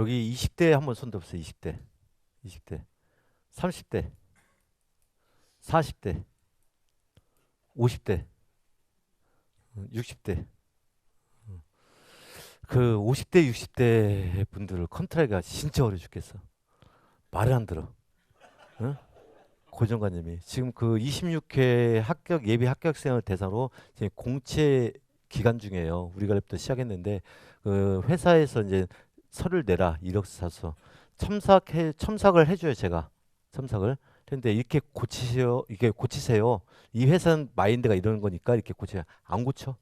여기 20대 한번 손 들어보세요. 20대, 20대, 30대, 40대, 50대, 60대. 그 50대, 60대 분들을 컨트롤하기가 진짜 어려 죽겠어. 말을 안 들어. 응? 고정관념이. 지금 그 26회 합격 예비 합격생을 대상으로 지금 공채 기간 중이에요. 우리가 그때부터 시작했는데 그 회사에서 이제 서류를 내라 이력서 사서 첨삭을 해줘요 제가 첨삭을. 근데 이렇게 고치세요. 이게 고치세요. 이 회사는 마인드가 이러는 거니까 이렇게 고쳐야 안 고쳐.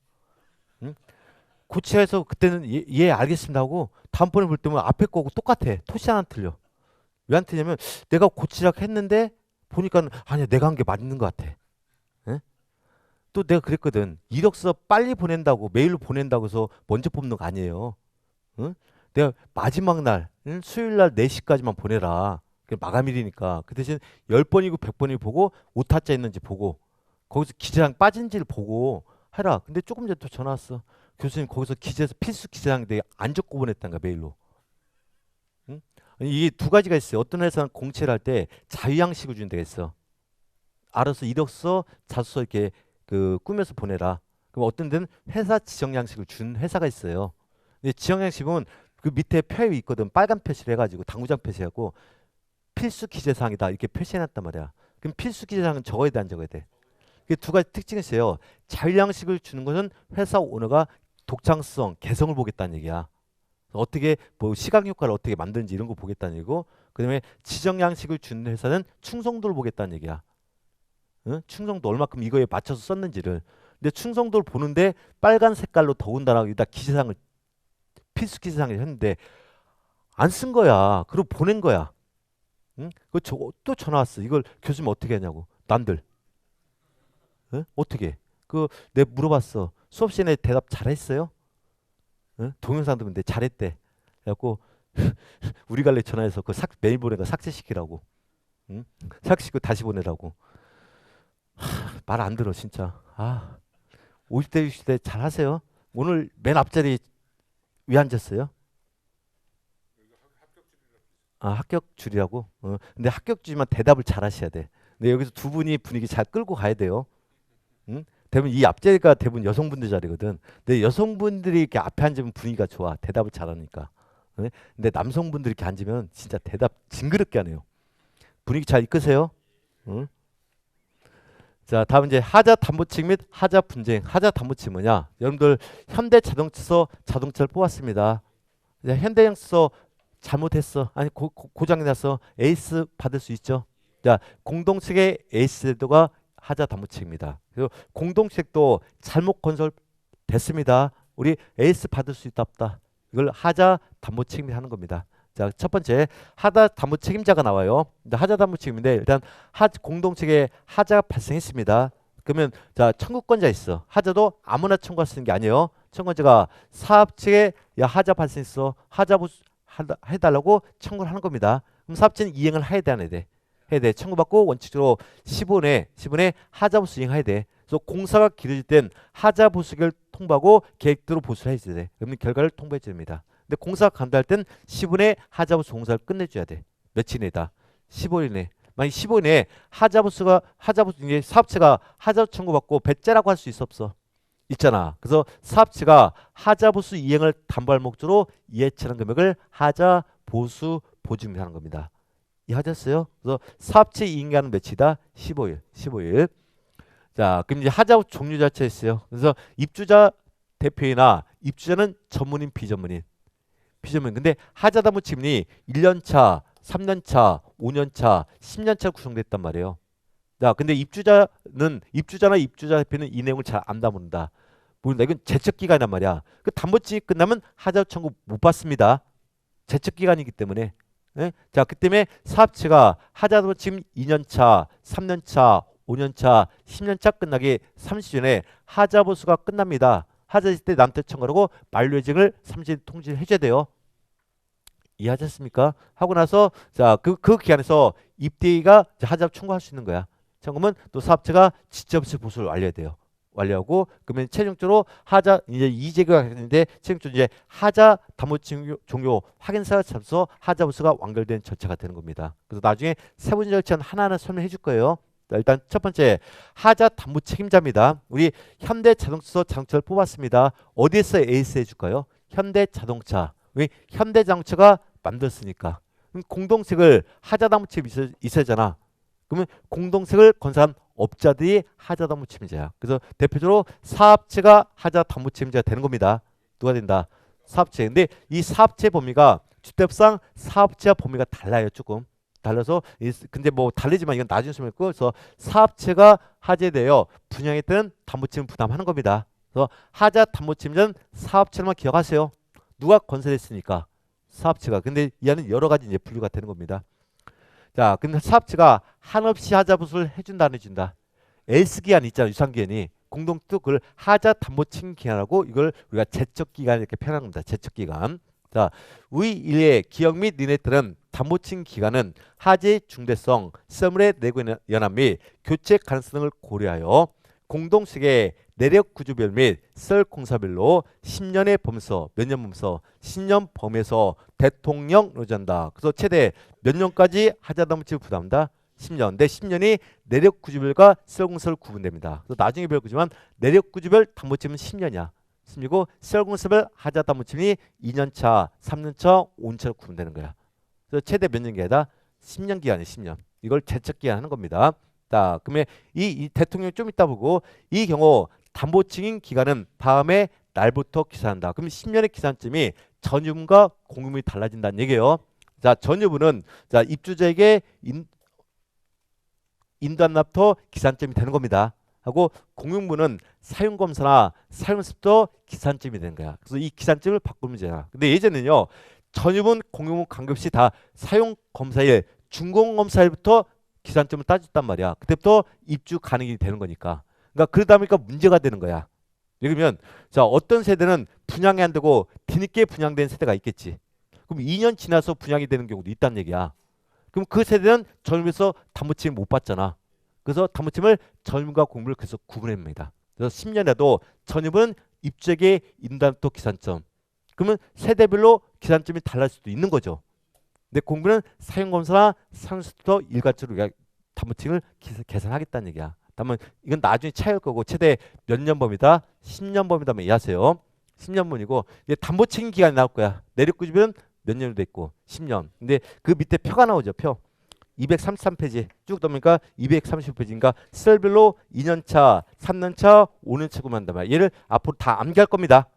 응? 고치해서 그때는 예 알겠습니다 하고 다음번에 볼 때면 앞에 거고 똑같아. 토시 하나 틀려. 왜 안 틀냐면 내가 고치라고 했는데 보니까 아니야 내가 한 게 맞는 것 같아. 예? 또 내가 그랬거든. 이력서 빨리 보낸다고 메일로 보낸다고 해서 먼저 뽑는 거 아니에요. 응? 내가 마지막 날 응? 수요일 날 4시까지만 보내라. 그게 마감일이니까. 그 대신 10번이고 100번이 보고 오타자 있는지 보고 거기서 기재랑 빠진지를 보고 해라. 근데 조금 전에 또 전화 왔어. 교수님 거기서 기재에서 필수 기재랑 되게 안 적고 보냈다는 거야 메일로. 응? 아니, 이게 두 가지가 있어요. 어떤 회사는 공채를 할 때 자유양식을 준다 했어. 알아서 이력서, 자소서 이렇게 그 꾸며서 보내라. 그럼 어떤 데는 회사 지정 양식을 준 회사가 있어요. 근데 지정 양식은 그 밑에 표에 있거든. 빨간 표시를 해가지고 당구장 표시하고 필수 기재사항이다 이렇게 표시해놨단 말이야. 그럼 필수 기재사항은 적어야 돼, 안 적어야 돼? 이게 두 가지 특징이 있어요. 자율양식을 주는 것은 회사 오너가 독창성, 개성을 보겠다는 얘기야. 어떻게 뭐 시각 효과를 어떻게 만드는지 이런 거 보겠다는 얘기고, 그다음에 지정 양식을 주는 회사는 충성도를 보겠다는 얘기야. 응? 충성도 얼마큼 이거에 맞춰서 썼는지를. 근데 충성도를 보는데 빨간 색깔로 더군다나 여기다 기재사항을 필수 기재사항을 했는데 안 쓴 거야. 그리고 보낸 거야. 응? 또 전화 왔어. 이걸 교수님 어떻게 하냐고. 남들. 응? 어떻게? 내 물어봤어. 수업 시간에 대답 잘했어요? 응? 동영상도 근데 잘했대. 그래갖고 우리 갈래 전화해서 메일 보내가 삭제시키라고. 응? 삭제시키고 다시 보내라고. 말 안 들어 진짜. 50대 60대 잘 하세요. 오늘 맨 앞자리 왜 앉았어요? 합격 줄이라고? 근데 합격 줄이면 대답을 잘 하셔야 돼. 근데 여기서 두 분이 분위기 잘 끌고 가야 돼요. 응? 대부분 이 앞자리가 대부분 여성분들 자리거든. 근데 여성분들이 이렇게 앞에 앉으면 분위기가 좋아. 대답을 잘하니까. 응? 근데 남성분들이 이렇게 앉으면 진짜 대답 징그럽게 하네요. 분위기 잘 이끄세요. 응? 자, 다음 이제 하자 담보칙 및 하자 분쟁. 하자 담보칙 뭐냐? 여러분들 현대 자동차서 자동차를 뽑았습니다. 이제 현대형서 잘못했어. 아니 고장이 나서 에이스 받을 수 있죠. 자, 공동책의 에이스 제도가 하자 담보책입니다. 그리고 공동책도 잘못 건설됐습니다. 우리 에이스 받을 수 있다 없다. 이걸 하자 담보 책임이 하는 겁니다. 자, 첫 번째 하자 담보 책임자가 나와요. 하자 담보 책임인데 일단 공동책에 하자가 발생했습니다. 그러면 자 청구권자 있어. 하자도 아무나 청구할 수 있는 게 아니에요. 청구권자가 사업 측에 야 하자 발생했어. 하자 해달라고 청구를 하는 겁니다. 그럼 사업체는 이행을 해야 돼, 안 해야 돼? 해야 돼. 청구받고 원칙적으로 10원에 하자보수 이행해야 돼. 그래서 공사가 길어질 땐 하자보수를 통보하고 계획대로 보수를 해줘야 돼. 그러면 결과를 통보해 줍니다. 근데 공사가 간다할 땐 10원에 하자보수 공사를 끝내줘야 돼. 며칠 내다? 15일 내. 만약 15일 내에 하자보수 이제 사업체가 하자보수 청구받고 배째라고 할 수 있어 없어? 있잖아. 그래서 사업체가 하자보수 이행을 담보할 목적으로 이해치는 금액을 하자보수 보증금이 하는 겁니다. 이해하셨어요? 그래서 사업체 이행기간은 며칠이다? 15일. 15일. 자, 그럼 이제 하자보수 종류 자체 있어요. 그래서 입주자 대표이나 입주자는 전문인, 비전문인. 비전문인. 근데 하자담보 지분이 1년차, 3년차, 5년차, 10년차 구성됐단 말이에요. 자, 근데 입주자나 입주자 대표는 이 내용을 잘 안 다문다. 모른다. 이건 제척 기간이란 말이야. 그 담보증이 끝나면 하자 청구 못 받습니다. 제척 기간이기 때문에. 예? 자, 그 때문에 사업체가 하자도 지금 2년차, 3년차, 5년차, 10년차 끝나기 30전에 하자보수가 끝납니다. 하자 있을 때 남태 청구하고 만료예정을 30일 통지를 해줘야 돼요. 이해하셨습니까? 하고 나서 자, 그 기간에서 입대가 하자 청구할 수 있는 거야. 청구면 또 사업체가 지적시 보수를 완료해야 돼요. 완료하고 그러면 최종적으로 하자 이제 이재가 있는데 최종적으로 이제 하자 담보칭 종료 확인서가 잡서 하자 보수가 완결된 절차가 되는 겁니다. 그래서 나중에 세 번째 절차는 하나하나 설명해 줄 거예요. 자, 일단 첫 번째 하자 담보 책임자입니다. 우리 현대자동차 자동차를 뽑았습니다. 어디에서 에이스 해줄까요? 현대자동차. 왜? 현대자동차가 만들었으니까. 그럼 공동색을 하자 담보 책임이 있어야잖아. 그러면 공동색을 건설한 업자들이 하자 담보 책임자야. 그래서 대표적으로 사업체가 하자 담보 책임자가 되는 겁니다. 누가 된다? 사업체. 근데 이 사업체 범위가 주택법상 사업체와 범위가 달라요. 조금. 달라서 근데 뭐 다르지만 이건 나중에 설명했고 그래서 사업체가 하자되어 분양했던 담보책임 부담하는 겁니다. 그래서 하자 담보책임자는 사업체만 기억하세요. 누가 건설했으니까 사업체가. 근데 이 안은 여러 가지 이제 분류가 되는 겁니다. 자, 근데 사업체가 한없이 하자 보수를 해준다 안 해준다. 엘스 기한 있잖아. 유상기한이 공동도 그걸 하자 담보책임 기간하고 이걸 우리가 제척 기간 이렇게 표현한 겁니다. 제척 기간. 자, 위 일의 기업 및 니네들은 담보칭 기간은 하자의 중대성, 서물의 내구 연합 및 교체 가능성 등을 고려하여 공동식의 내력 구조별 및 설 공사별로 10년의 범위서, 몇 년 범위서, 10년 범위에서 대통령 노전다. 그래서 최대 몇 년까지 하자 담보칭 부담한다? 10년. 내 10년이 내력 구조별과 설 공사를 구분됩니다. 그래서 나중에 배울 거지만 내력 구조별 담보칭은 10년이야. 그리고 셀공습을 하자 담보침이 2년차, 3년차, 5년차로 구분되는 거야. 그래서 최대 몇 년 기간이다? 10년 기간이에요. 10년. 이걸 제척 기간 하는 겁니다. 자, 그러면 이 대통령 좀 이따 보고 이 경우 담보칭인 기간은 다음에 날부터 기산한다. 그럼 10년의 기산점이 전유분과 공유분이 달라진다는 얘기예요. 자, 전유분은 자 입주자에게 인도한납부터 기산점이 되는 겁니다. 하고 공용분은 사용검사나 사용습도 기산점이 되는 거야. 그래서 이 기산점을 바꾸면 되잖아. 근데 예전에는요. 전유분, 공용분 관계없이 다 사용검사일, 준공검사일부터 기산점을 따졌단 말이야. 그때부터 입주 가능이 되는 거니까. 그러니까 그러다 보니까 문제가 되는 거야. 예를 들면 자 어떤 세대는 분양이 안 되고 뒤늦게 분양된 세대가 있겠지. 그럼 2년 지나서 분양이 되는 경우도 있다는 얘기야. 그럼 그 세대는 전유분에서 담보책임 못 받잖아. 그래서 담보책임을 전유분과 공유분을 계속 구분합니다. 그래서 10년에도 전유분은 입주액의 인담도 기산점. 그러면 세대별로 기산점이 달라질 수도 있는 거죠. 근데 공유분은 사용검사나 사용수도 일괄적으로 담보책임을 계산하겠다는 얘기야. 다만 이건 나중에 차이일 거고 최대 몇 년 범위다? 10년 범위다면 이해하세요. 10년 범위고 이제 담보책임 기간이 나올 거야. 내력구조비는 몇 년으로 돼 있고 10년. 근데 그 밑에 표가 나오죠. 표. 233페이지 쭉 넘으니까 230페이지인가 셀별로 2년차, 3년차, 5년차 구분한단 말이야. 얘를 앞으로 다 암기할 겁니다.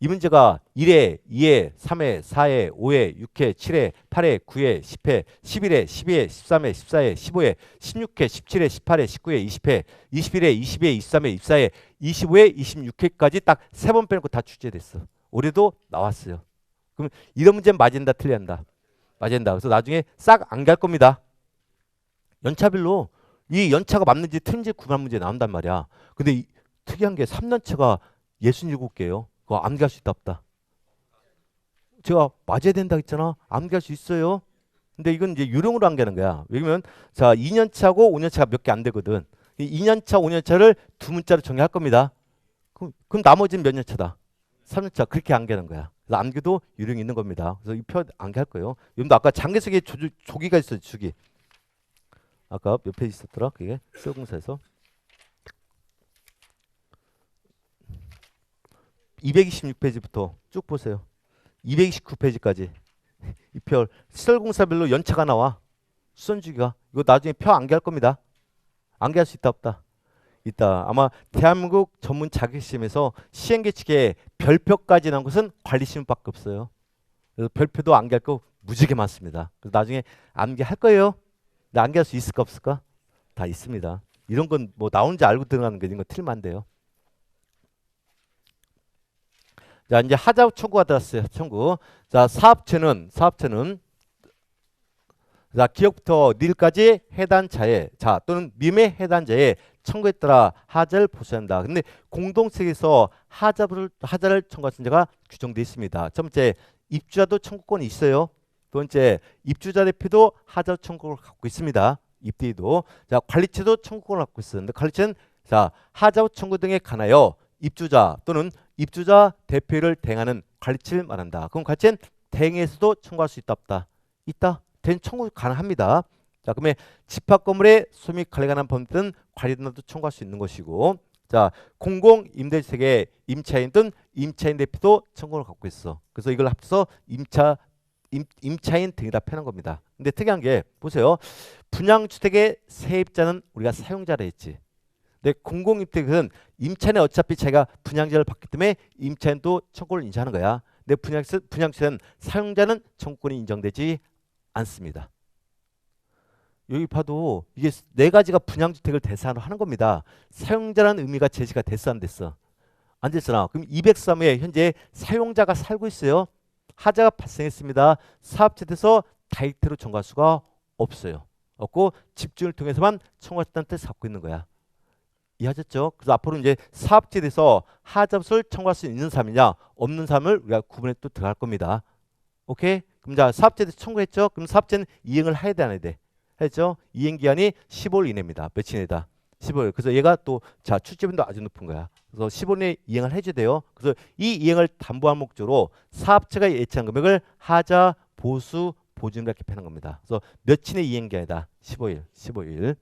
이 문제가 1회, 2회, 3회, 4회, 5회, 6회, 7회, 8회, 9회, 10회, 11회, 12회, 13회, 14회, 15회, 16회, 17회, 18회, 19회, 20회, 21회, 22회, 23회, 24회, 25회, 26회까지 딱 세 번 빼놓고 다 출제됐어. 올해도 나왔어요. 그럼 이런 문제는 맞은다 틀린다? 맞은다. 그래서 나중에 싹 안 갈 겁니다. 연차별로 이 연차가 맞는지 틀린지 구분한 문제 나온단 말이야. 근데 특이한 게 3년차가 67개예요. 그거 암기할 수 있다 없다? 제가 맞아야 된다 했잖아. 암기할 수 있어요. 근데 이건 이제 유령으로 암기하는 거야. 왜냐면 자 2년차고 5년차가 몇 개 안 되거든. 2년차, 5년차를 두 문자로 정의할 겁니다. 그럼 나머지는 몇 년차다? 3년차. 그렇게 암기하는 거야. 그래서 암기도 유령이 있는 겁니다. 그래서 이 표 암기할 거예요. 여러분도 아까 장기석에 조기가 있어요. 조기. 아까 몇 페이지 있었더라? 그게 수요공사에서 226페이지부터 쭉 보세요. 229페이지까지 이 표 시설공사별로 연차가 나와. 수선주기가. 이거 나중에 표 암기할 겁니다. 암기할 수 있다 없다? 있다. 아마 대한민국 전문 자격시험에서 시행규칙에 별표까지 나온 것은 관리시험밖에 없어요. 그래서 별표도 암기할 거 무지개 많습니다. 그래서 나중에 암기할 거예요. 근데 암기할 수 있을까 없을까? 다 있습니다. 이런 건 뭐 나오는지 알고 들어가는 게 이런 거 틀리면 안 돼요. 자 이제 하자 청구가 들어왔어요. 청구. 자 사업체는 자 기업부터 닐까지 해당자에 자 또는 님의 해당자에 청구에 따라 하자를 보수한다. 근데 공동체에서 하자를 청구할 자가 규정되어 있습니다. 첫 번째 입주자도 청구권이 있어요. 두 번째 입주자 대표도 하자 청구를 갖고 있습니다. 입대도 자 관리체도 청구권을 갖고 있었는데 관리체는 자, 하자부 청구 등에 관하여 입주자 또는 입주자 대표를 대행하는 관리처를 말한다. 그럼 관리처는 대행에서도 청구할 수 있다 없다? 있다. 대행 청구 가능합니다. 자, 그러면 집합 건물의 소유 및 관리에 관한 법률은 관리단도 청구할 수 있는 것이고, 자, 공공 임대주택의 임차인 또는 임차인 대표도 청구를 갖고 있어. 그래서 이걸 합쳐서 임차인 등이다 패는 겁니다. 근데 특이한 게 보세요. 분양주택의 세입자는 우리가 사용자라 했지. 근데 공공임대주택은 임차인은 어차피 자기가 분양자를 받기 때문에 임차인도 청구를 인정하는 거야. 근데 분양주택은 사용자는 청구권이 인정되지 않습니다. 여기 봐도 이게 네 가지가 분양주택을 대상으로 하는 겁니다. 사용자라는 의미가 제시가 됐어 안 됐어? 안 됐잖아. 그럼 203호에 현재 사용자가 살고 있어요. 하자가 발생했습니다. 사업체에서 다이렉트로 청구할 수가 없어요. 없고 집주인을 통해서만 청구할 수 있다는 뜻을 갖고 있는 거야. 이해하셨죠? 그래서 앞으로 이제 사업체에 대해서 하자부를 청구할 수 있는 사람이냐 없는 사람을 우리가 구분해 또 들어갈 겁니다. 오케이? 그럼 자 사업체에 대해서 청구했죠? 그럼 사업체는 이행을 해야 돼 안 해야 돼? 했죠? 이행 기한이 15일 이내입니다. 며칠 이내다? 15일. 그래서 얘가 또 자 출제빈도 아주 높은 거야. 그래서 15일 내에 이행을 해줘야 돼요. 그래서 이 이행을 담보한 목적으로 사업체가 예치한 금액을 하자, 보수, 보증 이렇게 패는 겁니다. 그래서 며칠 내 이행 기한이다? 15일. 15일.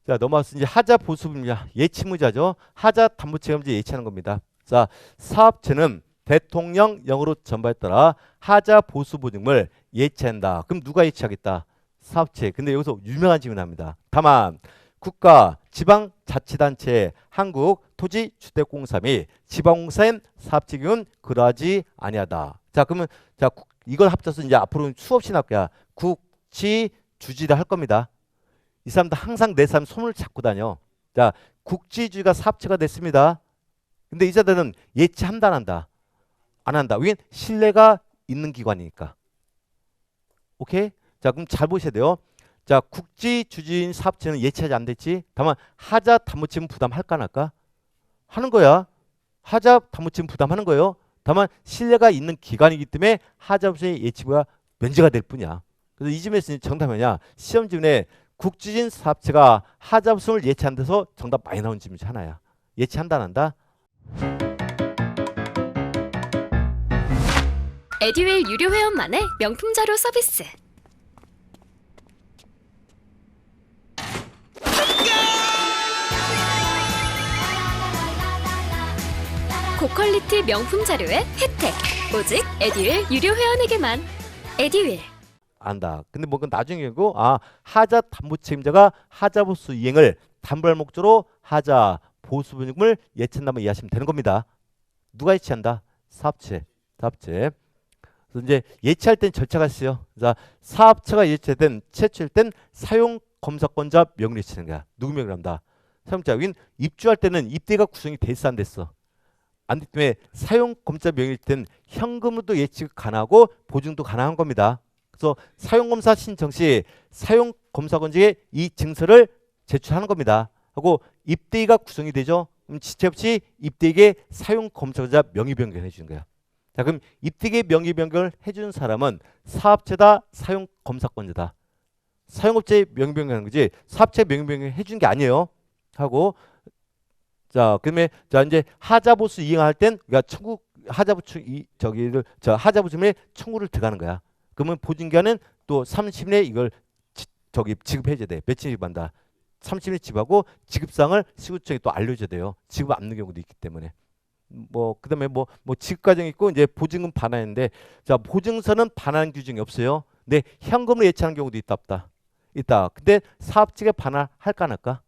자 넘어와서 이제 하자 보수분야 예치무자죠. 하자 담보책임자 예치하는 겁니다. 자 사업체는 대통령령으로 전부에 따라 하자 보수보증을 예치한다. 그럼 누가 예치하겠다? 사업체. 근데 여기서 유명한 질문이 납니다. 다만 국가, 지방자치단체, 한국토지주택공사 및 지방공사인 사업체 경우는 그러하지 아니하다. 자 그러면 자 이걸 합쳐서 이제 앞으로는 수없이 나올 거야. 국지, 주지다 할 겁니다. 이 사람도 항상 내 사람 손을 잡고 다녀. 자 국지주의가 사업체가 됐습니다. 근데 이 자들은 예치한다 안 한다? 안 한다. 왜냐면 신뢰가 있는 기관이니까. 오케이? 자 그럼 잘 보셔야 돼요. 자 국지 주주인 사업체는 예치하지 않겠지. 다만 하자 담보책임 부담할까 안 할까? 하는 거야. 하자 담보책임 부담하는 거예요. 다만 신뢰가 있는 기관이기 때문에 하자부의 예치가 면제가 될 뿐이야. 그래서 이 점에서 정답이 뭐냐? 시험 질문에 국지주인 사업체가 하자부를 예치한 데서 정답 많이 나온 질문 중 하나야. 예치한다 안 한다? 에듀윌 유료 회원만의 명품 자료 서비스. 고퀄리티 명품 자료의 혜택. 오직 에듀윌 유료 회원에게만. 에듀윌. 안다. 근데 뭐 그건 나중이고 하자 담보책임자가 하자 보수 이행을 담보할 목적으로 하자 보수 분익을 예치한다면 이해하시면 되는 겁니다. 누가 예치한다? 사업체. 사업체. 그래서 이제 예치할 땐 절차가 있어요. 자, 사업체가 예치된 최초일 땐 사용 검사권자 명의를 예치는 거야. 누구 명의를 한다? 사용자. 여긴 입주할 때는 입대가 구성이 됐어 안 됐어? 안 됐기 때문에 사용 검사 명의일 땐 현금으로도 예치가 가능하고 보증도 가능한 겁니다. 그래서 사용검사 신청 시 사용검사건직에 이 증서를 제출하는 겁니다. 하고 입대가 구성이 되죠. 그럼 지체 없이 입대에게 사용검사건자 명의 변경을 해주는 거야. 자 그럼 입대에게 명의 변경을 해주는 사람은 사업체다 사용검사권자다. 사용업체의 명의 변경하는 거지 사업체 명의 변경 해주는 게 아니에요. 하고 자 그러면 자 이제 하자보수 이행할 땐 우리가 청구 하자부 하자보증에 청구를 들어가는 거야. 그러면 보증기한은 또 30일 내에 이걸 지급해줘야 돼. 며칠 지급한다? 30일 지급하고 지급사항을 시구청에 또 알려줘야 돼요. 지급 않는 경우도 있기 때문에. 뭐 그다음에 뭐 지급 과정이 있고 이제 보증금 반환인데 자 보증서는 반환 규정이 없어요. 근데 현금으로 예치하는 경우도 있다 없다? 있다. 근데 사업체가 반환할까 안 할까?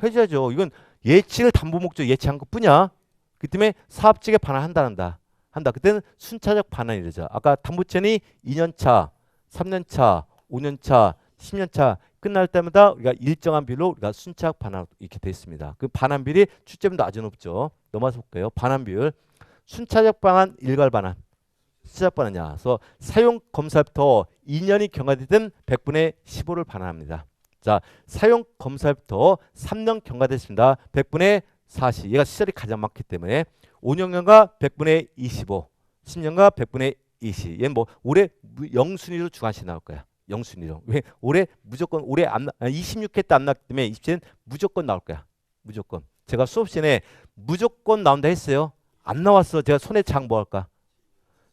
해줘야죠. 이건 예치를 담보 목적 예치한 것뿐이야. 그 때문에 사업체가 반환한다 한다. 그때는 순차적 반환이 되죠. 아까 담보체는 2년차, 3년차, 5년차, 10년차 끝날 때마다 우리가 일정한 비율로 우리가 순차적 반환 이렇게 되어 있습니다. 그 반환 비율이 출제문도 아주 높죠. 넘어서 볼게요. 반환 비율. 순차적 반환, 일괄 반환. 순차적 반환이냐. 그래서 사용 검사부터 2년이 경과되든 100분의 15를 반환합니다. 자, 사용 검사부터 3년 경과됐습니다. 100분의 40. 얘가 시절이 가장 많기 때문에 5년간과 100분의 25, 10년과 100분의 20. 얘는 뭐 올해 영순위로 주관식 나올 거야. 영순위로. 왜? 올해 무조건 올해 26회 때 안 나왔기 때문에 27회는 무조건 나올 거야. 무조건. 제가 수업 시간에 무조건 나온다 했어요. 안 나왔어. 제가 손에 장 뭐 할까?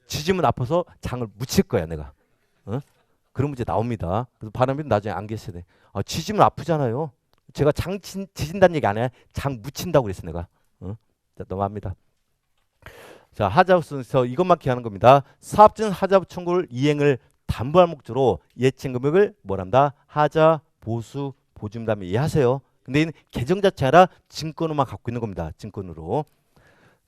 지지면 아파서 장을 묻힐 거야 내가. 어? 그런 문제 나옵니다. 그래서 바람이 나중에 안 계셔야 돼. 지지면 아프잖아요. 제가 장 지진다는 얘기 안 해. 장 묻힌다고 그랬어 내가. 자, 넘어갑니다. 자, 하자부 순서 이것만 기하는 겁니다. 사업진 하자부 청구를 이행을 담보할 목적으로 예칭 금액을 뭐란다? 하자, 보수, 보증 다음에 이해하세요. 근데 이는 계정 자체 아니라 증권으로만 갖고 있는 겁니다. 증권으로.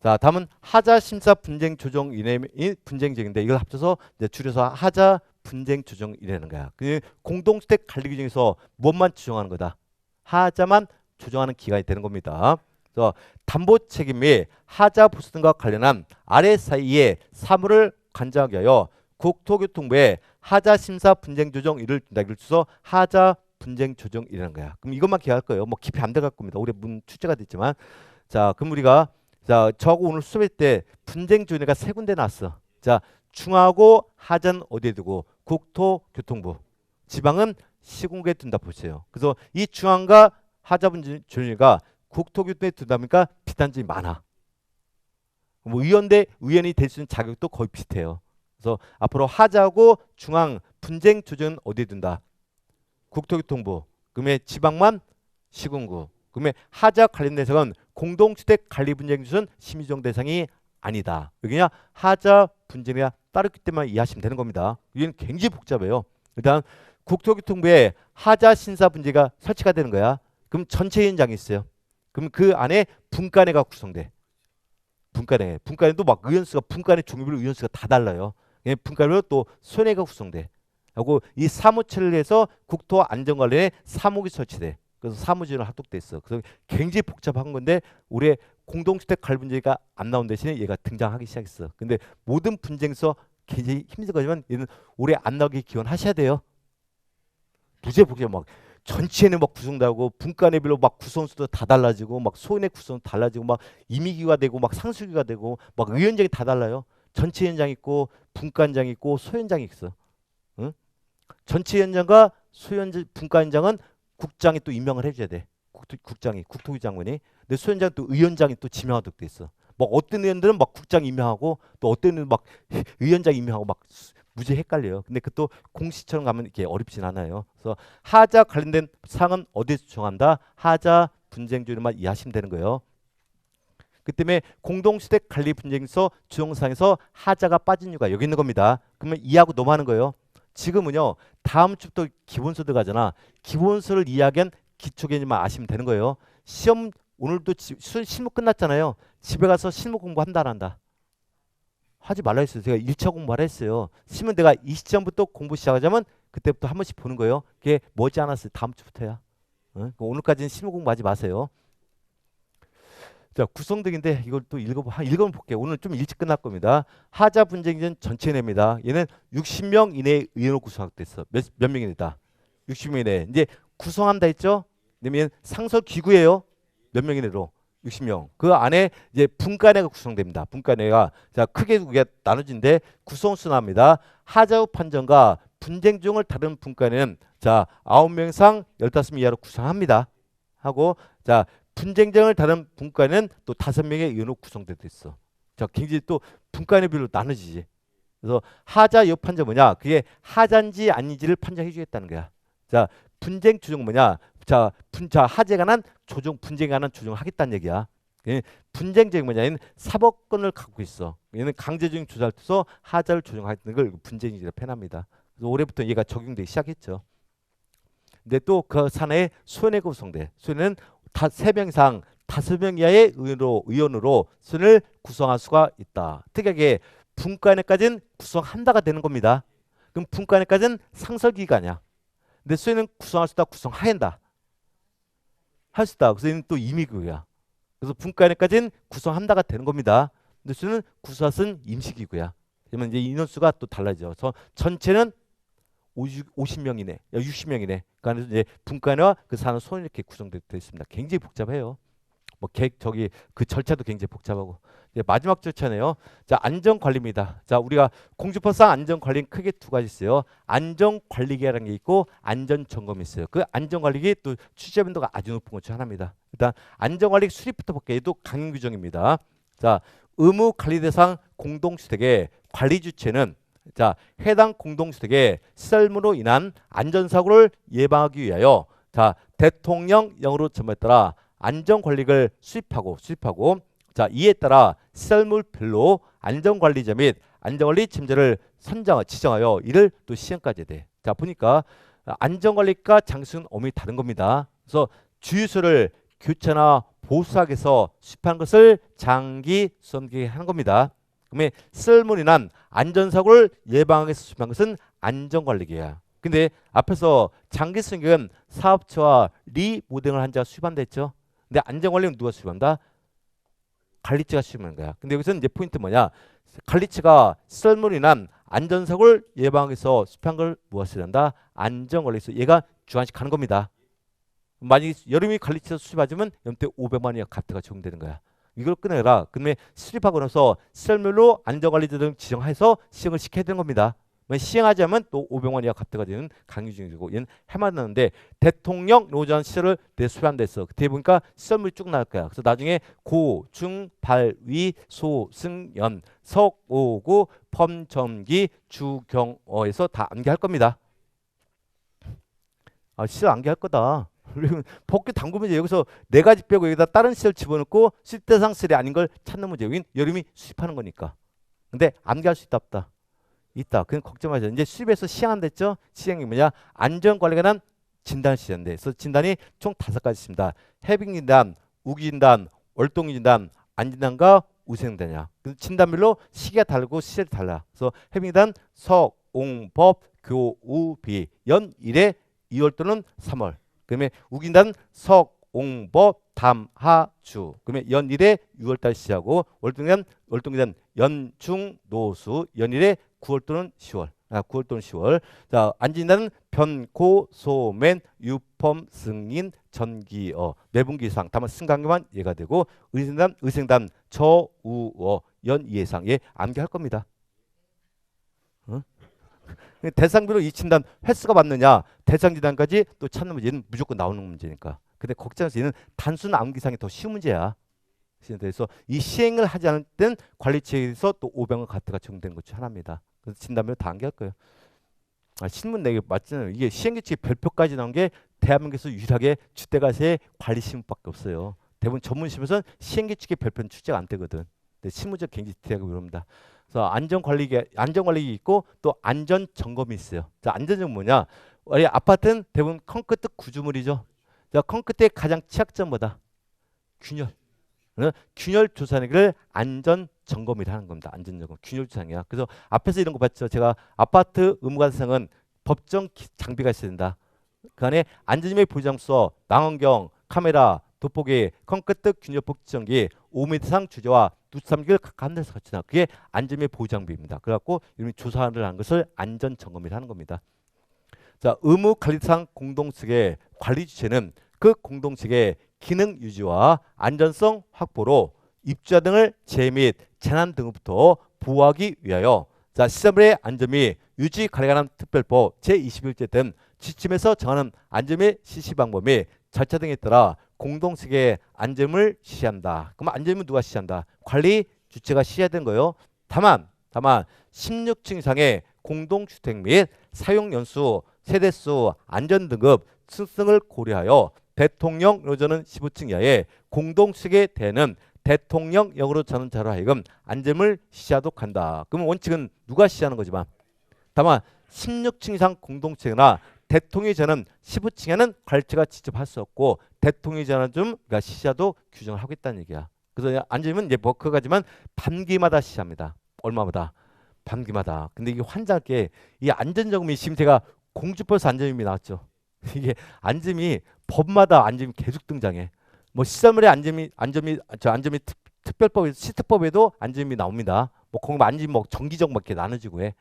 자, 다음은 하자 심사 분쟁 조정 이내의 분쟁적인데 이걸 합쳐서 이제 줄여서 하자 분쟁 조정 이내는 거야. 그 공동주택 관리 규정에서 무엇만 조정하는 거다? 하자만 조정하는 기관이 되는 겁니다. 그래서 담보 책임 및 하자 보수 등과 관련한 아래 사이의 사무를 관장하게 하여 국토교통부에 하자 심사 분쟁 조정 일을 준다. 이걸 써서 하자 분쟁 조정 이라는 거야. 그럼 이것만 기억할 거예요. 뭐 깊이 안 들어갈 겁니다. 올해 문 출제가 됐지만 자, 그럼 우리가 자, 저하고 오늘 수업할 때 분쟁 조정회가 세 군데 나왔어. 자, 중하고 하자는 어디에 두고 국토교통부, 지방은 시군구에 둔다 보세요. 그래서 이 중앙과 하자 분쟁 조정회가 국토교통에 둔다 보니까 비슷한 점이 많아. 뭐 의원이 될 수 있는 자격도 거의 비슷해요. 그래서 앞으로 하자고 중앙 분쟁 조정은 어디에 둔다? 국토교통부. 그러면 지방만 시군구. 그러면 하자 관련 대상은 공동주택 관리 분쟁 조정 심의조정 대상이 아니다. 여기냐 하자 분쟁이 따르기 때문에 이해하시면 되는 겁니다. 이건 굉장히 복잡해요. 일단 국토교통부에 하자 심사 분쟁가 설치가 되는 거야. 그럼 전체 현장이 있어요. 그럼 그 안에 분간회가 구성돼. 분간회도 막 의원수가 분간회 종류별로 의원수가 다 달라요. 분간회로 또 손해가 구성돼. 하고 이 사무처를 해서 국토안전관리에 사무국이 설치돼. 그래서 사무진을 합독돼 있어. 그래서 굉장히 복잡한 건데 올해 공동주택 관리 분쟁가 안 나온 대신에 얘가 등장하기 시작했어. 근데 모든 분쟁에서 굉장히 힘든 거지만 얘는 올해 안 나오게 기원하셔야 돼요. 무지하게 복잡해. 막 전체는 막 구성되고 분간회별로 막 구성수도 다 달라지고 막 소인의 구성 달라지고 막 임의기가 되고 막 상수기가 되고 막 의원장이 다 달라요. 전체 현장 있고 분간장 있고 소현장이 있어. 응? 전체 현장과 소현장 분간장은 국장이 또 임명을 해줘야 돼. 국토부 장관이. 근데 소현장 또 의원장이 또 지명하도록 돼 있어. 막 어떤 의원들은 막 국장 임명하고 또 어떤 의원은 막 의원장 임명하고 막 무지 헷갈려요. 근데 그것도 공시처럼 가면 이렇게 어렵진 않아요. 그래서 하자 관련된 사항은 어디서 정한다? 하자 분쟁조례만 이해하시면 되는 거예요. 그 때문에 공동주택 관리 분쟁서 조정사항에서 하자가 빠진 이유가 여기 있는 겁니다. 그러면 이해하고 넘어가는 거예요. 지금은요. 다음 주부터 기본서 들어가잖아. 기본서를 이해하기엔 기초개념만 아시면 되는 거예요. 시험 오늘도 실무 끝났잖아요. 집에 가서 실무 공부한다 안 한다? 하지 말라 했어요. 제가 1차 공부하라 했어요. 시면 내가 이 시점부터 공부 시작하자면 그때부터 한 번씩 보는 거예요. 그게 머지않았어요. 다음 주부터야. 오늘까지는 실무 공부하지 마세요. 자, 구성등인데 이걸 또 읽어보면 볼게요. 오늘 좀 일찍 끝날 겁니다. 하자 분쟁전 전체 내입니다. 얘는 60명 이내의 의원으로 구성됐어. 몇 명이다? 60명 이내. 이제 구성한다 했죠? 그러면 상설 기구예요. 몇 명 이내로? 60명. 그 안에 이제 분간회가 구성됩니다. 분간회가 자 크게 우리가 나눠진데 구성수 나옵니다. 하자후 판정과 분쟁 중을 다룬 분간회는 자 9명 이상 15명 이하로 구성합니다. 하고 자 분쟁장을 다룬 분간회는 또 5명의 의원으로 구성되어 있어. 자 굉장히 또 분간회별로 나눠지지. 그래서 하자 여 판정 뭐냐? 그게 하자인지 아닌지를 판정해 주겠다는 거야. 자 분쟁 조정 뭐냐? 자 하자에 관한 조정, 분쟁에 관한 조정을 하겠다는 얘기야. 분쟁적인 뭐냐면 사법권을 갖고 있어. 얘는 강제적인 조사를 통해서 하자를 조정하는 걸 분쟁이라고 표현합니다. 그래서 올해부터 얘가 적용되기 시작했죠. 근데 또 그 산하에 소연회가 구성돼. 소연은 3명 이상 5명 이하의 의원으로 소연을 구성할 수가 있다. 특이하게 분과회까지는 구성한다가 되는 겁니다. 그럼 분과회까지는 상설기관이야. 근데 소연은 구성할 수 있다, 구성하인다. 할 수 있다. 그래서 얘는 또 임의기구야. 그래서 분과회까지는 구성한다가 되는 겁니다. 근데 수는 구성은 임시기구야. 그러면 이제 인원수가 또 달라져. 그래서 전체는 50명 이내, 60명 이내. 그러니까 이제 분과회와 그 산하 소원이 이렇게 구성되어 있습니다. 굉장히 복잡해요. 뭐 그 절차도 굉장히 복잡하고. 이제 마지막 절차네요. 자, 안전관리입니다. 자, 우리가 공주법상 안전관리는 크게 두 가지 있어요. 안전관리계라는 게 있고 안전점검이 있어요. 그 안전관리계 또 취재빈도가 아주 높은 것 중 하나입니다. 일단 안전관리 수립부터 볼게요. 얘도 강행 규정입니다. 자, 의무 관리 대상 공동주택의 관리 주체는 자, 해당 공동주택의 시설물로 인한 안전사고를 예방하기 위하여 자, 대통령령으로 점에 따라 안전관리를 수립하고 자, 이에 따라 시설물별로 안전관리자 및 안전관리 침대를 지정하여 이를 또 시행까지 돼. 자, 보니까 안전관리과 장수는 엄연히 다른 겁니다. 그래서 주유소를 교체나 보수하게서 수립하는 것을 장기 수험계획하는 겁니다. 그러면 시설물로 인한 안전사고를 예방하기 위해서 수립한 것은 안전관리계야. 근데 앞에서 장기 수험계획은 사업체와 리모델링을 한 자가 수립한다 했죠. 근데 안전관리는 누가 수립한다? 관리처가 수립하는 거야. 근데 여기서는 이제 포인트 뭐냐? 관리처가 시설물로 인한 안전사고를 예방하기 위해서 수립한 걸 무엇을 한다? 안전관리에서 얘가 주관식 하는 겁니다. 만약에 여름이 관리처 수립하자면 연대 500만 원이 카트가 적용되는 거야. 이걸 끊어라. 그러면 수립하고 나서 시설물로 안전관리자들 지정해서 시행을 시켜야 되는 겁니다. 시행하지 않으면 또 500만 이하 카트가 되는 강요중이고 얘는 해마는데 대통령 노전 시설을 수립한다 했어. 그때 보니까 시설물이 쭉 나올 거야. 그래서 나중에 고, 중, 발, 위, 소, 승, 연, 석, 오, 구, 펌, 점기, 주, 경, 어에서 다 암기할 겁니다. 아, 시설 암기할 거다. 복귀 당구 문제 여기서 네 가지 빼고 여기다 다른 시설 집어넣고 실대상 시설이 아닌 걸 찾는 문제. 여긴 여름이 수립하는 거니까. 근데 암기할 수 있다 없다? 있다. 그건 걱정하지. 이제 수립해서 시행한댔죠. 시행이 뭐냐? 안전관리에 관한 진단 시행인데. 그래서 진단이 총 5가지 있습니다. 해빙진단, 우기진단, 월동진단, 안진단과 우생진단이야. 그래서 진단별로 시기가 다르고 시절이 달라. 그래서 해빙진단 석, 옹, 법, 교, 우, 비, 연, 1회 2월 또는 3월. 그러면 우기진단 석, 옹, 법, 담, 하, 주. 그러면 연 1회 6월달 시하고 월동진단 연, 중, 노수, 연 1회 9월 또는 10월. 9월 또는 10월. 자, 안진단은 변, 고, 소, 맨, 유펌, 승인, 전기어, 매분기상. 다만 승강료만 얘가 되고 의생단 저, 우, 어, 연, 이해상. 얘 암기할 겁니다. 어? 대상별로 이 진단 횟수가 맞느냐 대상진단까지 또 찾는 문제. 얘는 무조건 나오는 문제니까. 근데 걱정해서 얘는 단순 암기상이 더 쉬운 문제야. 그래서 이 시행을 하지 않을 땐 관리체에서 또 500원 카트가 적용된 것 중 하나입니다. 그래서 진단별로 다 암기할 거예요. 신문 내기 맞잖아요. 이게 시행규칙 별표까지 나온 게 대한민국에서 유일하게 주택가세 관리신문밖에 없어요. 대부분 전문시험에서는 시행규칙의 별표는 출제가 안 되거든. 근데 실무적 굉장히 디테일하고 이럽니다. 그래서 안전관리 있고 또 안전점검이 있어요. 자, 안전점검 뭐냐? 우리 아파트는 대부분 콘크리트 구조물이죠. 자, 콘크리트의 가장 취약점 뭐다? 균열. 균열 조사하기를 안전점검이라 하는 겁니다. 안전점검. 균열 조사이야. 그래서 앞에서 이런 거 봤죠. 제가 아파트 의무관상은 법정 장비가 있어야 된다. 그 안에 안전지명 보장서, 망원경, 카메라, 돋보기, 콘크리트 균열 복지전기, 5m 이상 주제와 누수삼기를 각 한 대에서 갖춘다. 그게 안전지명 보장비입니다. 그래갖고 이런 조사를 하는 것을 안전점검이라 하는 겁니다. 자, 의무관리상 공동측의 관리 주체는 그 공동측의 기능 유지와 안전성 확보로 입주자 등을 재해 및 재난 등으로부터 보호하기 위하여 자, 시설물의 안전 및 유지 관리에 관한 특별법 제21조 등 지침에서 정하는 안전 및 실시 방법 및 절차 등에 따라 공동측의 안전을 실시한다. 그럼 안전은 누가 실시한다? 관리 주체가 실시해야 되는 거예요. 다만 16층 이상의 공동주택 및 사용 연수, 세대수, 안전 등급, 층승을 고려하여 대통령 노조는 15층 이하의 공동측에 대해는 대통령령으로 저는 자로 하여금 안전을 시하도록 한다. 그러면 원칙은 누가 시하는 거지만 다만 16층 이상 공동층이나 대통령이 저는 15층에는 관리처가 직접 할 수 없고 대통령이 저는 좀 그러니까 시하도 규정을 하고 있다는 얘기야. 그래서 안전은 이제 그거지만 반기마다 시합니다. 얼마마다? 반기마다. 근데 이게 환장할 게 이 안전점검이 지금 제가 공주법에서 안전점이 나왔죠. 이게 안점이 법마다 안점이 계속 등장해. 뭐 시설물의 안점이 특별법 시특법에도 안점이 나옵니다. 뭐 거기 안점이 뭐 정기적 막 이렇게 나눠지고 해.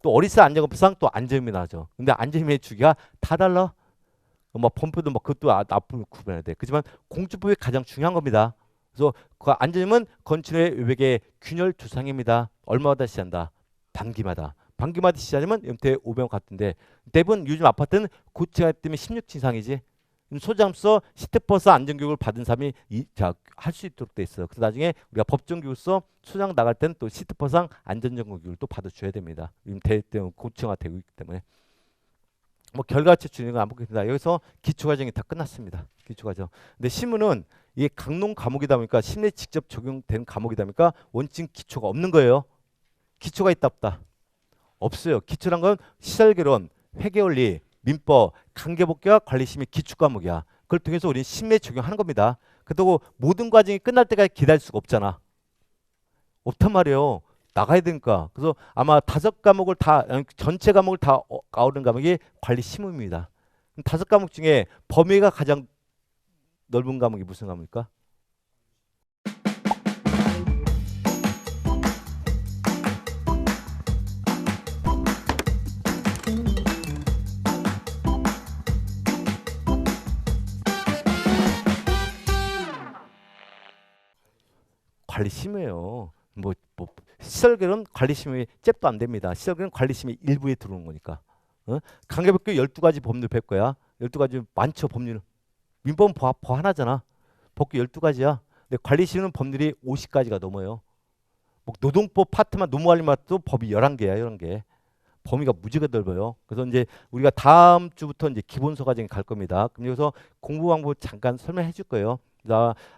또 어리스 안전법상 또 안점이 나죠. 근데 안점의 주기가 다 달라. 뭐 펌프도 뭐 그것도 나쁜 구분해야 돼. 그렇지만 공주법이 가장 중요한 겁니다. 그래서 그 안전임은 건축의 외벽의 균열 조상입니다. 얼마마다 시한다? 반기마다. 반기마다 시하면 연태 500원 같은데 대부분 요즘 아파트는 고층 때문에 16층 이상이지. 소장서 시트버스 안전교육을 받은 사람이 할 수 있도록 돼 있어. 그래서 나중에 우리가 법정교육서 소장 나갈 때는 또 시트버스상 안전점검 또 받아줘야 됩니다. 요즘 고층화 되고 있기 때문에. 뭐 결과치 주는 건 안 보겠습니다. 여기서 기초과정이 다 끝났습니다. 기초과정. 근데 시문은 이게 강론 과목이다 보니까 심리에 직접 적용되는 과목이다 보니까 원칙 기초가 없는 거예요. 기초가 있다 없다? 없어요. 기초란 건 시설개론, 회계원리, 민법, 관계복귀와 관리심의 기초 과목이야. 그걸 통해서 우리는 심리에 적용하는 겁니다. 그렇다고 모든 과정이 끝날 때까지 기다릴 수가 없잖아. 없단 말이에요. 나가야 되니까. 그래서 아마 5과목을 다 전체 과목을 다 아우르는 과목이 관리심의입니다. 5과목 중에 범위가 가장 넓은 과목이 무슨 과목일까? 관리심이에요. 뭐 시설계는 관리심의 잽도 안 됩니다. 시설계는 관리심의 일부에 들어오는 거니까. 관계법규 12가지 법률 볼 거야. 12가지 많죠, 법률. 민법은 법 하나잖아. 법규 12가지야. 근데 관리심은 법률이 50가지가 넘어요. 뭐 노동법 파트만 노무관리만도 법이 11개야, 11개. 범위가 무지가 넓어요. 그래서 이제 우리가 다음 주부터 이제 기본서 과정에 갈 겁니다. 그럼 여기서 공부 방법 잠깐 설명해 줄 거예요.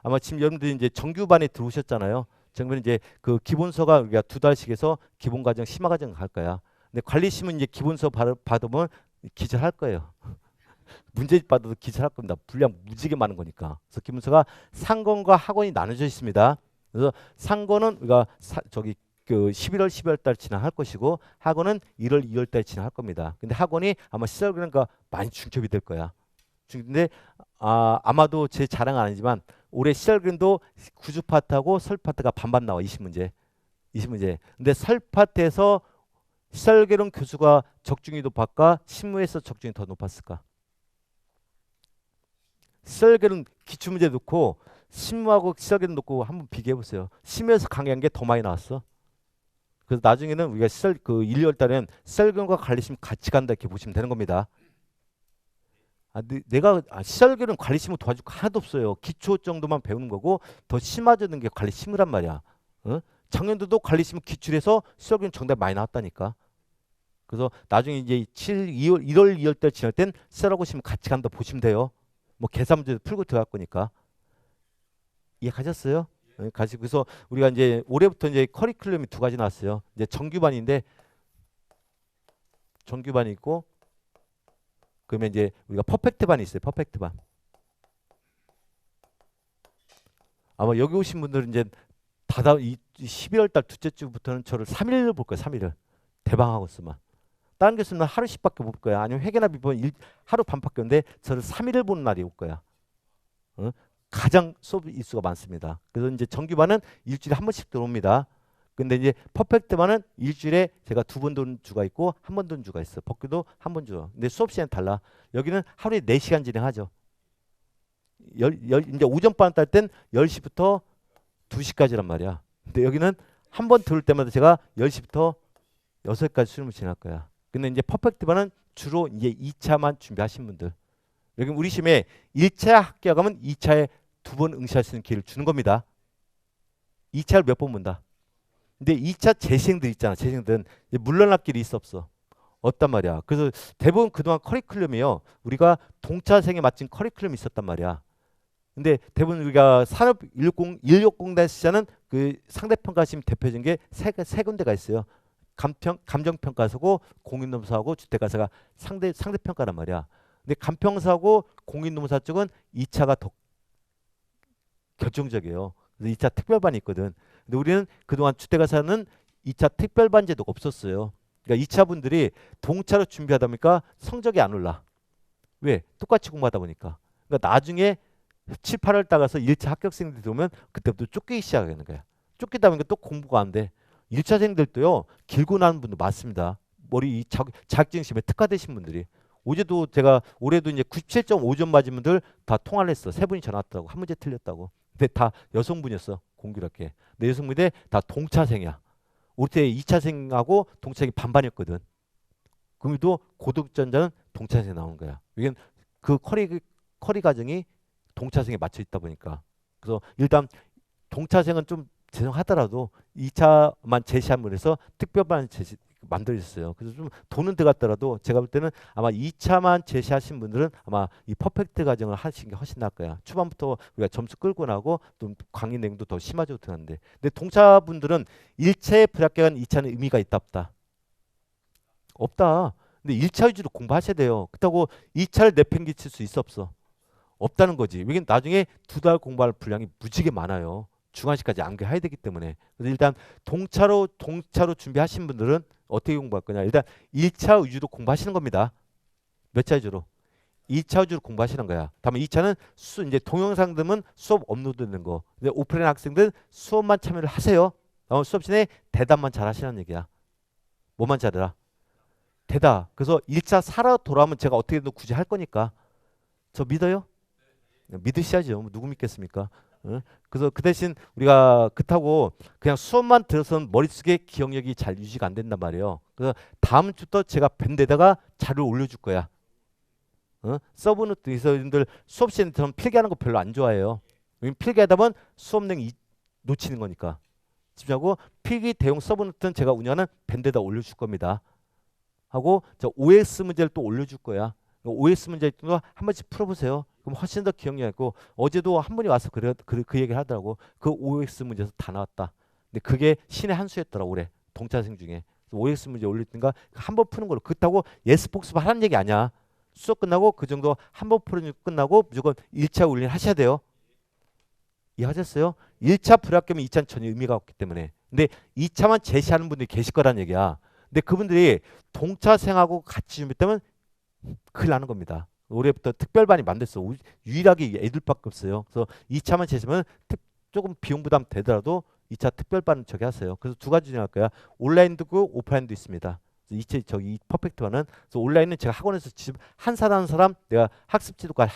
아마 지금 여러분들이 이제 정규반에 들어오셨잖아요. 정규반 이제 그 기본서가 우리가 2달씩 해서 기본 과정, 심화 과정 갈 거야. 근데 관리심은 이제 기본서 받으면 기절할 거예요. 문제집 받아도 기절할 겁니다. 분량 무지개 많은 거니까. 그래서 기본서가 상권과 학원이 나눠져 있습니다. 그래서 상권은 우리가 그 11월, 12월 달 진행할 것이고 학원은 1월, 2월 달 진행할 겁니다. 근데 학원이 아마 시설 그러니까 많이 중첩이 될 거야. 근데 아마도 제 자랑은 아니지만 올해 시설근도 구주 파트하고 설 파트가 반반 나와. 20문제. 20문제. 근데 설 파트에서 시설계론 교수가 적중이 높았까 실무에서 적중이 더 높았을까? 시설계론 기출문제 놓고 실무하고 시설계론 놓고 한번 비교해 보세요. 실무에서 강의한 게 더 많이 나왔어. 그래서 나중에는 우리가 그 1, 2월 달에는 시설계론과 관리심 같이 간다 이렇게 보시면 되는 겁니다. 내가 시설계론 관리심을 도와줄 거 하나도 없어요. 기초 정도만 배우는 거고 더 심화되는 게 관리심이란 말이야. 작년도도 관리심 기출해서 시설계론 정답 많이 나왔다니까. 그래서 나중에 이제 1월, 2월 달 지날 땐 시설하고 심 같이 간다 보시면 돼요. 뭐 계산 문제도 풀고 들어갈 거니까. 이해가셨어요? 가시고 그래서 우리가 이제 올해부터 이제 커리큘럼이 2가지 나왔어요. 이제 정규반인데 정규반이 있고 그러면 이제 우리가 퍼펙트 반이 있어요. 퍼펙트 반. 아마 여기 오신 분들은 이제 이 12월 달 둘째 주부터는 저를 3일을 볼 거예요. 3일을. 대방하고 쓰면. 다른 교수는 하루씩밖에 못 볼 거야. 아니면 회계나 비번 하루 반밖에 없는데 저를 3일을 보는 날이 올 거야. 가장 수업 일수가 많습니다. 그래서 이제 정규반은 일주일에 한 번씩 들어옵니다. 근데 이제 퍼펙트반은 일주일에 제가 2번 돈 주가 있고 1번 돈 주가 있어. 법규도 1번 줘. 근데 수업 시간 달라. 여기는 하루에 4시간 진행하죠. 이제 오전반 딸 땐 10시부터 2시까지란 말이야. 근데 여기는 한 번 들을 때마다 제가 10시부터 6시까지 수업을 진행할 거야. 근데 이제 퍼펙트반은 주로 이제 2차만 준비하신 분들. 여기 우리 심에 1차 합격하면 2차에 2번 응시할 수 있는 기회를 주는 겁니다. 2차를 몇 번 본다. 근데 2차 재시생들 있잖아. 재시생들은 물러날 길이 있어 없어? 없단 말이야. 그래서 대부분 그동안 커리큘럼이요. 우리가 동차생에 맞춘 커리큘럼이 있었단 말이야. 근데 대부분 우리가 산업 160 시자는 그 상대평가심 대표적인 게 세 군데가 있어요. 감정평가서고 공인노무사하고 주택가사가 상대평가란 말이야. 근데 감평사하고 공인노무사 쪽은 2차가 더 결정적이에요. 그래서 2차 특별반이 있거든. 근데 우리는 그동안 주택가사는 2차 특별반 제도가 없었어요. 그러니까 2차 분들이 동차로 준비하다 보니까 성적이 안 올라. 왜? 똑같이 공부하다 보니까. 그러니까 나중에 7, 8월 따가서 1차 합격생들이 들어오면 그때부터 쫓기기 시작하는 거야. 쫓기다 보니까 또 공부가 안 돼. 1차생들도요. 길고 나는 분도 많습니다. 머리 자격증심에 특화되신 분들이. 어제도 제가 올해도 이제 97.5점 맞은 분들 다 통화를 했어. 3분이 전화 왔다고. 한 문제 틀렸다고. 근데 다 여성분이었어. 공교롭게. 근데 여성분인데 다 동차생이야. 우리 때 2차생하고 동차생이 반반이었거든. 그럼에도 고득점자는 동차생이 나오는 거야. 이건 그 커리 과정이 동차생에 맞춰 있다 보니까. 그래서 일단 동차생은 좀 죄송하더라도 2차만 제시함으로 해서 특별반 제시 만들어졌어요. 그래서 좀 돈은 들어갔더라도 제가 볼 때는 아마 2차만 제시하신 분들은 아마 이 퍼펙트 과정을 하시는 게 훨씬 나을 거야. 초반부터 우리가 점수 끌고 나고 또 강의 내용도 더 심화적으로 들어갔는데, 근데 동차분들은 1차의 불합격은 2차는 의미가 있다 없다? 없다. 근데 1차 위주로 공부하셔야 돼요. 그렇다고 2차를 내팽개칠 수 있어 없어? 없다는 거지. 왜냐면 나중에 2달 공부할 분량이 무지개 많아요. 중간시까지 암기해야 되기 때문에. 그래서 일단 동차로 준비하신 분들은 어떻게 공부할 거냐. 일단 1차 위주로 공부하시는 겁니다. 몇 차 위주로? 2차 위주로 공부하시는 거야. 다음에 2차는 이제 동영상 등은 수업 업로드 되는 거. 근데 오프라인 학생들 수업만 참여를 하세요. 수업 시간에 대답만 잘 하시라는 얘기야. 뭐만 잘해라? 대답. 그래서 1차 살아 돌아오면 제가 어떻게든 굳이 할 거니까. 저 믿어요? 믿으셔야죠. 뭐 누구 믿겠습니까? 어? 그래서 그 대신 우리가 그렇다고 그냥 수업만 들어서는 머릿속에 기억력이 잘 유지가 안 된단 말이에요. 그래서 다음 주부터 제가 밴드에다가 자료를 올려줄 거야. 서브노트 여러분들 수업 시간처럼 필기하는 거 별로 안 좋아해요. 필기하다 보면 수업 내용 놓치는 거니까. 집중하고 필기 대용 서브노트는 제가 운영하는 밴드에다 올려줄 겁니다. 하고 저 OX 문제를 또 올려줄 거야. OX 문제 또 한 번씩 풀어보세요. 그럼 훨씬 더 기억력 있고, 어제도 한 분이 와서 그 얘기를 하더라고. 그 OX 문제에서 다 나왔다. 근데 그게 신의 한 수였더라 올해 동차생 중에. OX 문제 올렸던가 한 번 푸는 걸로. 그렇다고 예스 복습 하라는 얘기 아니야. 수업 끝나고 그 정도 한 번 푸는 끝나고 무조건 1차 올린 하셔야 돼요. 이해하셨어요? 1차 불합격이면 2차는 전혀 의미가 없기 때문에. 근데 2차만 제시하는 분들이 계실 거란 얘기야. 근데 그분들이 동차생하고 같이 준비했다면 큰일 나는 겁니다. 올해부터 특별반이 만들었어. 유일하게 애들밖에 없어요. 그래서 2차만 제시하면 조금 비용 부담 되더라도 2차 특별반 저기 하세요. 그래서 두 가지 중요할 거야. 온라인도 있고 오프라인도 있습니다. 저기 퍼펙트반은, 그래서 온라인은 제가 학원에서 집 한 사람 내가 학습 지도까지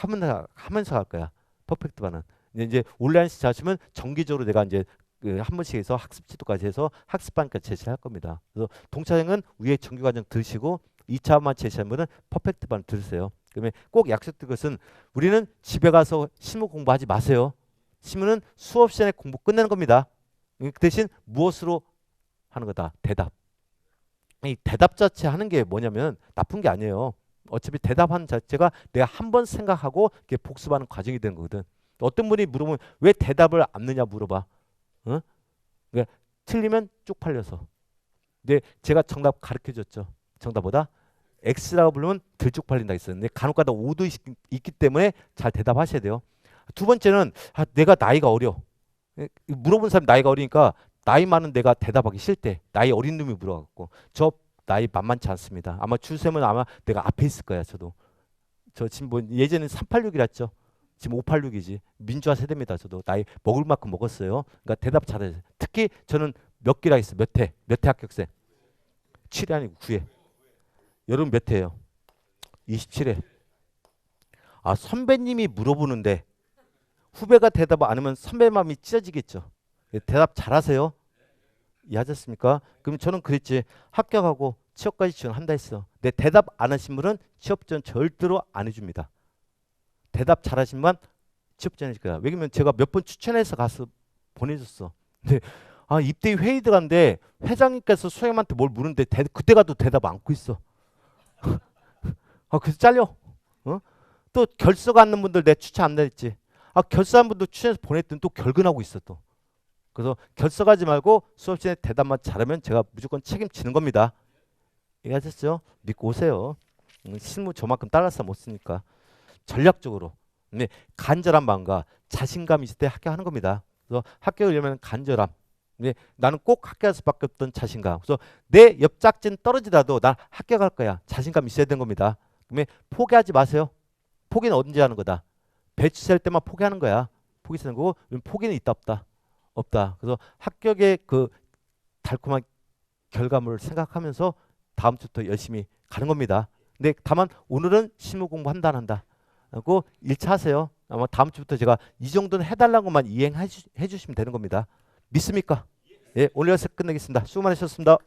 하면서 할 거야. 퍼펙트반은 이제 온라인 시작하시면 정기적으로 내가 이제 한 번씩 해서 학습 지도까지 해서 학습반까지 제시할 겁니다. 그래서 동차생은 위에 정규 과정 들으시고 2차만 제시한 분은 퍼펙트반 들으세요. 그러면 꼭 약속드릴 것은 우리는 집에 가서 실무 공부하지 마세요. 실무는 수업 시간에 공부 끝내는 겁니다. 그 대신 무엇으로 하는 거다? 대답. 이 대답 자체 하는 게 뭐냐면 나쁜 게 아니에요. 어차피 대답하는 자체가 내가 한 번 생각하고 이렇게 복습하는 과정이 되는 거거든. 어떤 분이 물어보면 왜 대답을 안 넣냐 물어봐. 어? 그러니까 틀리면 쪽팔려서. 근데 제가 정답 가르쳐줬죠. 정답보다 X라고 부르면 덜 쪽팔린다 했었는데 간혹가다 오도 있기 때문에 잘 대답하셔야 돼요. 두 번째는 내가 나이가 어려. 물어본 사람이 나이가 어리니까 나이 많은 내가 대답하기 싫대. 나이 어린 놈이 물어갖고. 저 나이 만만치 않습니다. 아마 줄세면 아마 내가 앞에 있을 거야. 저도. 저 지금 뭐 예전에 386이라 했죠. 지금 586이지. 민주화 세대입니다. 저도 나이 먹을 만큼 먹었어요. 그러니까 대답 잘해요. 특히 저는 몇 기라 했어요. 몇 회 합격생? 7회 아니고 9회. 여러분 몇 회예요? 27회. 아, 선배님이 물어보는데 후배가 대답 안 하면 선배 마음이 찢어지겠죠. 대답 잘하세요. 이해하셨습니까? 그럼 저는 그랬지. 합격하고 취업까지 지원한다 했어. 근데 대답 안 하신 분은 취업 지원 절대로 안 해줍니다. 대답 잘하신 분 취업 지원 해줄 거야. 왜냐면 제가 몇 번 추천해서 가서 보내줬어. 근데 입대 회의 들어갔는데 회장님께서 소장님한테 뭘 물는데 그때 가도 대답 안고 있어. 그래서 잘려. 또 결석 않는 분들 내가 추천 안 했지. 결석한 분도 추천해서 보냈더니 또 결근하고 있어 또. 그래서 결석하지 말고 수업 시간에 대답만 잘하면 제가 무조건 책임지는 겁니다. 이해하셨죠? 믿고 오세요. 실무 저만큼 따라서 못 쓰니까. 전략적으로 간절한 마음과 자신감 있을 때 합격하는 겁니다. 그래서 합격하려면 간절함. 나는 꼭 합격할 수밖에 없던 자신감. 그래서 내 옆짝진 떨어지더라도 난 합격할 거야. 자신감 있어야 되는 겁니다. 그러면 포기하지 마세요. 포기는 언제 하는 거다? 배치할 때만 포기하는 거야. 포기 쓰는 거고 포기는 있다 없다? 없다. 그래서 합격의 그 달콤한 결과물을 생각하면서 다음 주부터 열심히 가는 겁니다. 근데 다만 오늘은 실무 공부 한다. 하고 1차 하세요. 아마 다음 주부터 제가 이 정도는 해달라고만 이행해 주시면 되는 겁니다. 믿습니까? 예, 오늘 여기서 끝내겠습니다. 수고 많으셨습니다.